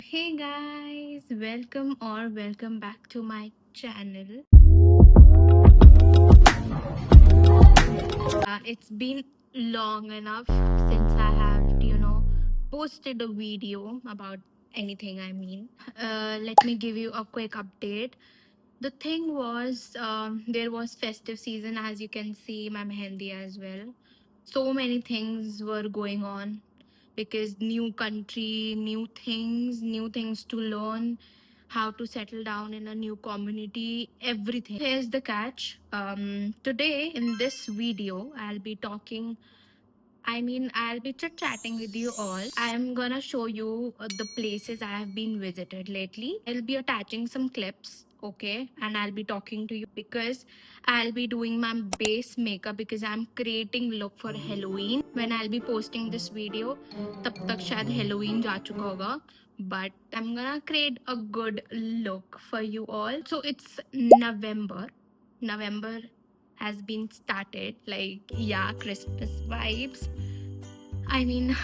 Hey guys, welcome or welcome back to my channel. It's been long enough since I have, posted a video about anything. Let me give you a quick update. The thing was, there was festive season, as you can see, my mehendi as well. So many things were going on because new country, new things to learn, how to settle down in a new community, everything. Here's the catch. Today in this video, I'll be chit chatting with you all. I'm gonna show you the places I have been visited lately. I'll be attaching some clips, okay? And I'll be talking to you because I'll be doing my base makeup because I'm creating look for Halloween. When I'll be posting this video, तब तक शायद Halloween जा चुका होगा. But I'm gonna create a good look for you all. So it's November. November has been started. Like, yeah, Christmas vibes. I mean,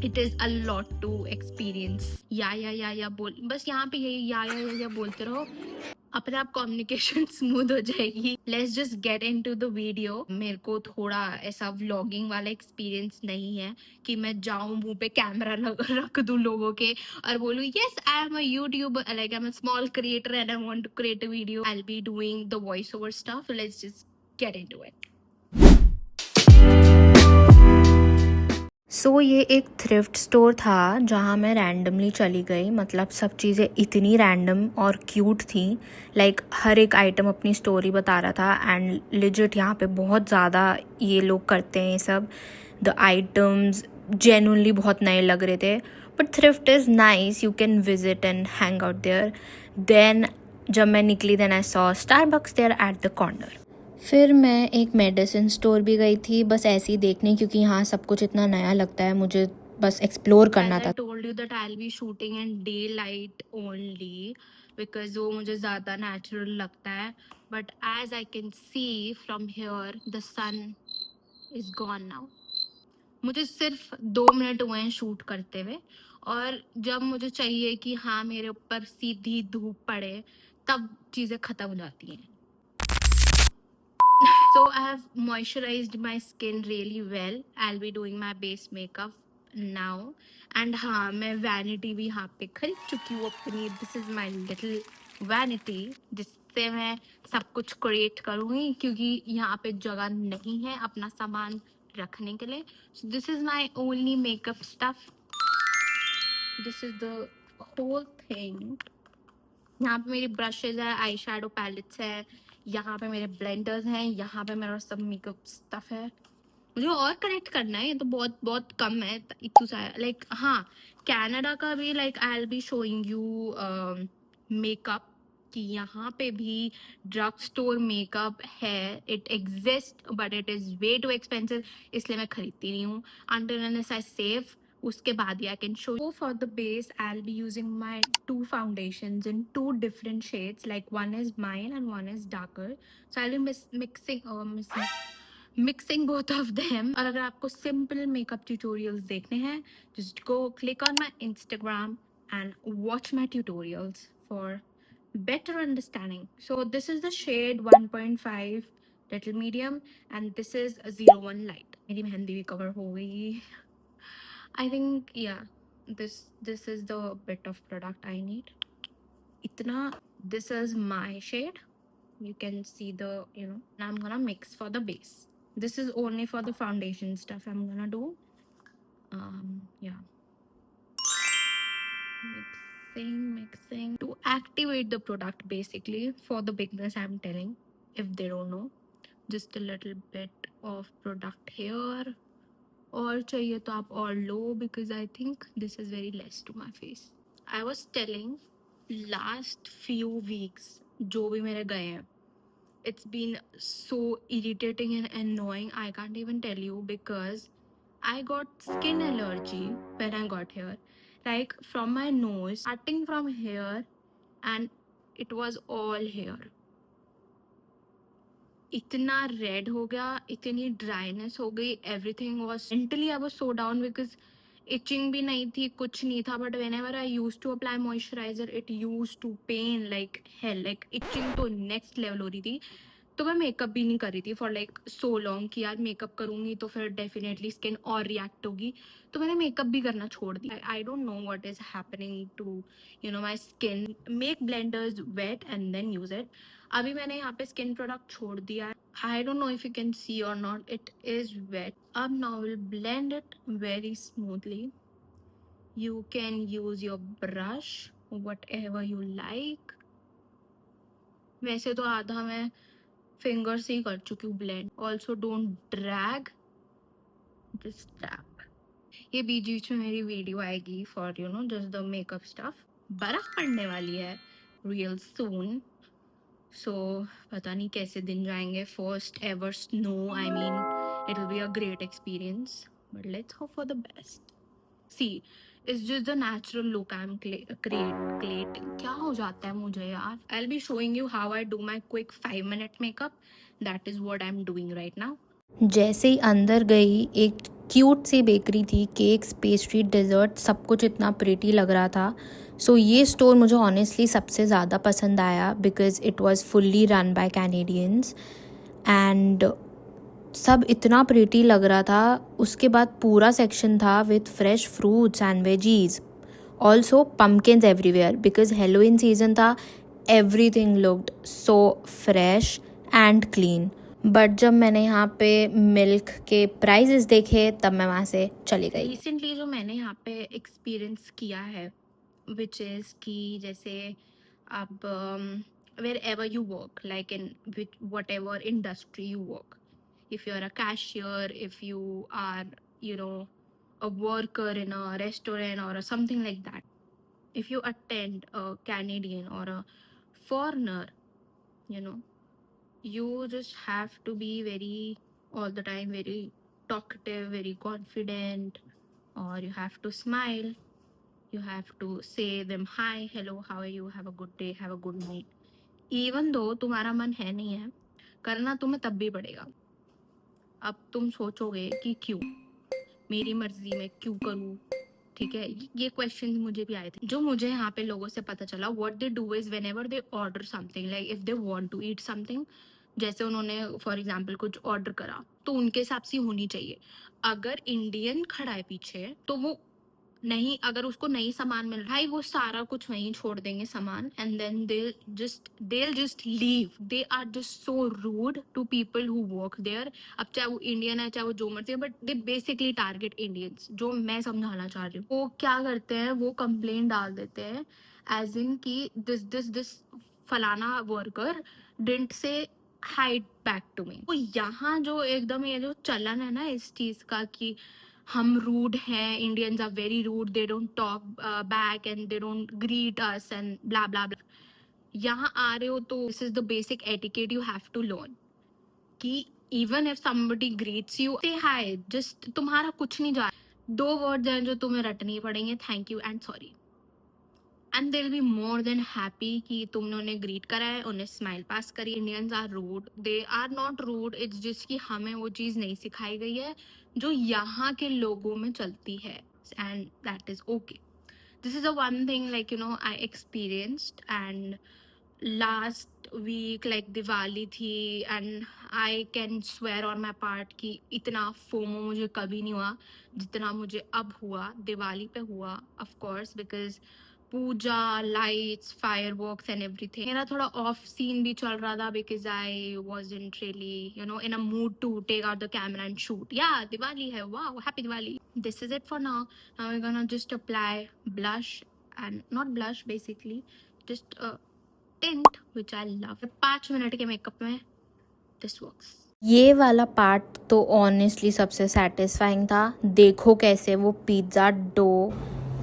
it is a lot to experience. या बोल बस यहाँ पे यही या बोलते रहो अपने आप कम्युनिकेशन स्मूथ हो जाएगी. Let's just get into the video. मेरे को थोड़ा ऐसा व्लॉगिंग वाला एक्सपीरियंस नहीं है कि मैं जाऊं मुंह पे कैमरा रख दूं लोगों के और बोलूं yes I am a YouTuber like I am a small creator and I want to create a video. I will be doing the voice over stuff. Let's just get into it. ये एक thrift store था जहाँ मैं randomly चली गई. मतलब सब चीज़ें इतनी रैंडम और क्यूट थी. लाइक हर एक आइटम अपनी स्टोरी बता रहा था एंड लिजिट यहाँ पे बहुत ज़्यादा ये लोग करते हैं ये सब. द आइटम्स जेन्युइनली बहुत नए लग रहे थे. But thrift is nice, you can visit and hang out there. Then जब मैं निकली then I saw Starbucks there at the corner. फिर मैं एक मेडिसिन स्टोर भी गई थी बस ऐसे ही देखने, क्योंकि यहाँ सब कुछ इतना नया लगता है, मुझे बस एक्सप्लोर करना था. Told you that I will be shooting in daylight only because वो मुझे ज़्यादा नेचुरल लगता है. But as I can see from here the sun is gone now. मुझे सिर्फ 2 मिनट हुए हैं शूट करते हुए और जब मुझे चाहिए कि हाँ मेरे ऊपर सीधी धूप पड़े तब चीज़ें ख़त्म हो जाती हैं. So I have moisturized my skin really well. I'll be doing my base makeup now. And हाँ मैं vanity भी यहाँ पे खरीद चुकी हूँ अपनी. This is my little vanity जिससे मैं सब कुछ create करूँगी क्योंकि यहाँ पे जगह नहीं है अपना सामान रखने के लिए. So this is my only makeup stuff. This is the whole thing. यहाँ पे मेरी ब्रशेज है, आई शेडो पैलेट्स है, यहाँ पे मेरे ब्लेंडर्स हैं, यहाँ पे मेरा सब मेकअप स्टफ है. मुझे और कनेक्ट करना है, ये तो बहुत बहुत कम है इतू सा. लाइक हाँ कनाडा का भी like I will be showing you makeup कि यहाँ पे भी ड्रग स्टोर मेकअप है. It exist but it is way too expensive, इसलिए मैं खरीदती नहीं हूँ. अंटिल अनलेस आई सेव उसके बाद ही I can show. So for the base I'll be using my two foundations in two different shades, like one is mine and one is darker. So I'll be mixing both of them. और अगर आपको simple makeup tutorials देखने हैं just go click on my Instagram and watch my tutorials for better understanding. So this is the shade 1.5 little medium and this is a 01 light. मेरी मेहंदी भी cover हो गई. I think yeah, this is the bit of product I need. Itna, this is my shade. You can see the and I'm gonna mix for the base. This is only for the foundation stuff I'm gonna do. Yeah, mixing to activate the product basically. For the beginners I'm telling, if they don't know, just a little bit of product here. और चाहिए तो आप और लो because I think this is very less to my face. I was telling last few weeks जो भी मेरे गए हैं, it's been so irritating and annoying. I can't even tell you because I got skin allergy when I got here. Like from my nose, starting from here, and it was all here. इतना red हो गया, इतनी dryness हो गई, everything was mentally I was so down because itching भी नहीं थी, कुछ नहीं था, but whenever I use to apply moisturizer it use to pain like hell, like itching तो नेक्स्ट लेवल हो रही थी। तो मैं मेकअप भी नहीं कर रही थी फॉर लाइक सो लॉन्ग कि यार मेकअप करूंगी तो फिर डेफिनेटली स्किन और रिएक्ट होगी, तो मैंने मेकअप भी करना छोड़ दिया। I don't know what is happening to my skin. Make blenders wet and then use it. अभी मैंने यहाँ पे स्किन प्रोडक्ट छोड़ दिया है। I don't know if you can see और नॉट, इट इज वेट। अब now will blend it very smoothly. You can use your brush whatever you like. वैसे तो आधा मैं फिंगर से ही कर चुकी हूँ blend. Also don't drag, just tap. ये बीच बीच में मेरी वीडियो आएगी for just the makeup stuff. बर्फ पड़ने वाली है रियल सून, सो पता नहीं कैसे दिन जाएंगे। First ever snow, I mean it will be a great experience, but let's hope for the best. See it's just the natural look I am creating. क्या हो जाता है मुझे यार। आई will be showing you how I do my quick 5 minute makeup. That is what I am doing right now. जैसे ही अंदर गई, एक क्यूट सी बेकरी थी, केक्स, पेस्ट्री, डेजर्ट, सब कुछ इतना प्रिटी लग रहा था। सो ये स्टोर मुझे ऑनेस्टली सबसे ज़्यादा पसंद आया because it was fully run by Canadians and सब इतना प्रिटी लग रहा था। उसके बाद पूरा सेक्शन था with fresh fruits and veggies, also pumpkins everywhere because Halloween season था। Everything looked so fresh and clean. But जब मैंने यहाँ पे मिल्क के प्राइजेस देखे तब मैं वहाँ से चली गई। रिसेंटली जो मैंने यहाँ पे एक्सपीरियंस किया है विच इज़ कि जैसे अब wherever you work, like in which whatever industry you work, if you're a cashier, if you are, a worker in a restaurant or something like that, if you attend a Canadian or a foreigner, you know, you just have to be very, all the time, very talkative, very confident, or you have to smile. You have to say them hi, hello, how are you, have a good day, have a good night. Even though तुम्हारा मन है नहीं है करना, तुम्हें तब भी पड़ेगा। अब तुम सोचोगे कि क्यों, मेरी मर्जी में क्यों करूँ, ठीक है। ये क्वेश्चन मुझे भी आए थे। जो मुझे यहाँ पे लोगों से पता चला, what they do is whenever they order something, like if they want to eat something, जैसे उन्होंने फॉर एग्जांपल कुछ ऑर्डर करा तो उनके हिसाब से होनी चाहिए। अगर इंडियन खड़ा है पीछे तो वो नहीं, अगर उसको नहीं सामान मिल रहा है वो सारा कुछ वहीं छोड़ देंगे सामान, and then they'll just leave. They are just so rude to people who work there. अब चाहे वो इंडियन है चाहे वो जो मर्जी है, but they basically target Indians, जो मैं समझाना चाह रही हूँ। वो क्या करते हैं, वो कंप्लेन डाल देते हैं एज इन की दिस फलाना worker didn't say hi back to me. तो यहाँ जो एकदम ये जो चलन है ना इस चीज का कि हम रूड हैं, Indians are very rude, they don't talk back and they don't greet us and blah blah blah. यहाँ आ रहे हो तो this is the basic etiquette you have to learn कि even if somebody greets you, say hi, just तुम्हारा कुछ नहीं जा, 2 वर्ड्स हैं जो तुम्हें रटने पड़ेंगे, thank you and sorry, and they will be more than happy कि तुमने उन्हें ग्रीट करा है, उन्हें स्माइल पास करी। Indians are rude, they are not rude, it's just कि हमें वो चीज़ नहीं सिखाई गई है जो यहाँ के लोगों में चलती है, and that is okay. This is the one thing, like, I experienced, and last week like Diwali थी, and I can swear on my part कि इतना फोमो मुझे कभी नहीं हुआ जितना मुझे अब हुआ, दिवाली पे हुआ। of course because Puja, lights, fireworks and everything. मेरा थोड़ा ऑफ सीन भी चल रहा था because I wasn't really in a mood to take out the camera and shoot. या दिवाली है, wow, happy Diwali. This is it for now. Now we gonna just apply blush, and not blush, basically just tint which I love. 5 minute के makeup में this works. ये वाला part तो honestly सबसे satisfying था। देखो कैसे वो पिज्ज़ा डो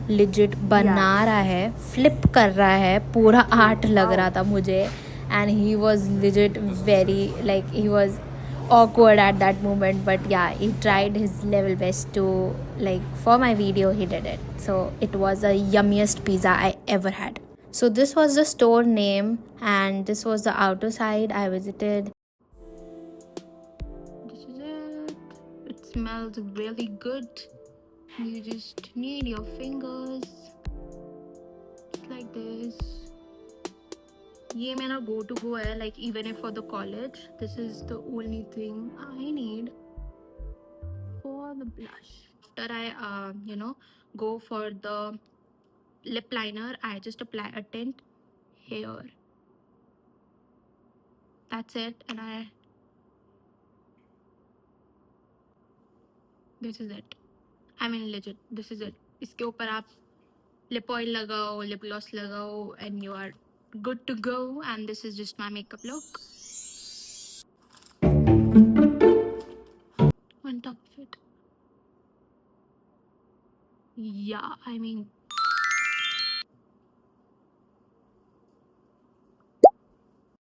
लिजिट बना रहा है, फ्लिप कर रहा है, पूरा आर्ट लग रहा था मुझे। And he was legit very like he was awkward at that moment, but yeah, he tried his level best to, like, for my video he did it. So it was the yummiest pizza I ever had. So this was the store name and this was the outer side I visited. This is it. It smells really good. You just need your fingers just like this. ये मेरा go to go है, like even if for the college, this is the only thing I need for the blush. After I go for the lip liner, I just apply a tint here. That's it. And this is it. I mean legit, this is it. इसके ऊपर आप lip oil लगाओ, lip gloss लगाओ, and you are good to go. And this is just my makeup look on top of it. Yeah, I mean,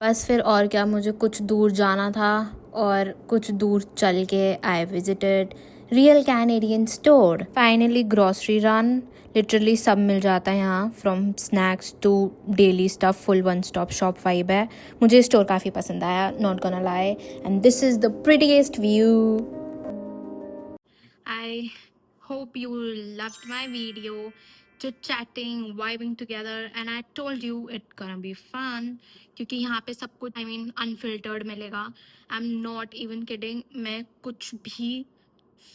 बस फिर और क्या, मुझे कुछ दूर जाना था और कुछ दूर चल के I visited real Canadian store. Finally grocery run. Literally सब मिल जाता है यहाँ, from snacks to daily stuff. Full one stop shop vibe है. मुझे स्टोर काफ़ी पसंद आया, not gonna lie. And this is the prettiest view. I hope you loved my video, chit chatting, vibing together, and I told you it's gonna be fun क्योंकि यहाँ पे सब कुछ unfiltered मिलेगा. I'm not even kidding. मैं कुछ भी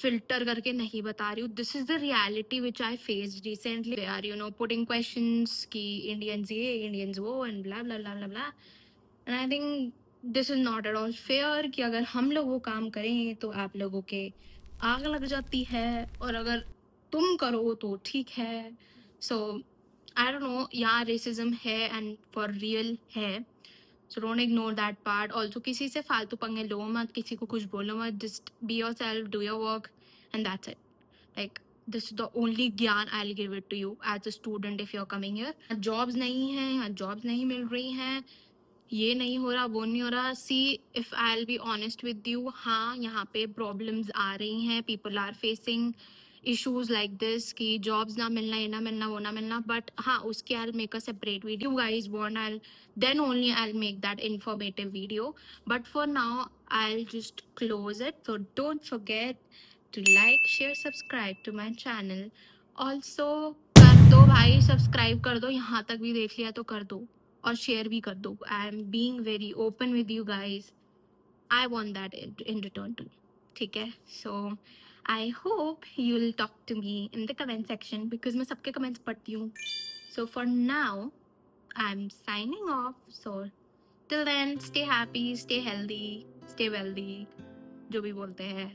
filter करके नहीं बता रही हूँ. This is the reality which I faced recently. They are putting questions कि Indians ये, Indians वो, and blah blah blah blah blah. And I think this is not at all fair कि अगर हम लोग वो काम करें तो आप लोगों के आग लग जाती है, और अगर तुम करो तो ठीक है. सो आई डोंट नो, यहाँ रेसिज्म है एंड फॉर रियल है. So don't ignore that part. Also किसी से फालतू पंगे लो मत, किसी को कुछ बोलो मत. Just be yourself, do your work, and that's it. Like this is the only ज्ञान I will give it to you as a student if you are coming here. Jobs नहीं है यहाँ, जॉब्स नहीं मिल रही हैं, ये नहीं हो रहा, वो नहीं हो रहा. See, if I will be honest with you, हाँ यहाँ पे प्रॉब्लम्स आ रही हैं. People are facing issues like this कि जॉब्स ना मिलना, ये ना मिलना, वो ना मिलना. बट हाँ, उसके I make a separate video. You guys want, I then only I make that informative video. But for now I just close it. So don't forget to like, share, subscribe to my channel. Also कर दो भाई, subscribe कर दो. यहाँ तक भी देख लिया तो कर दो, और शेयर भी कर दो. I am being very open with you guys. I want that in return too. ठीक है. So I hope you will talk to me in the comment section, because मैं सबके कमेंट्स पढ़ती हूँ. So for now I am signing off. So till then, stay happy, stay healthy, stay wealthy, जो भी बोलते हैं.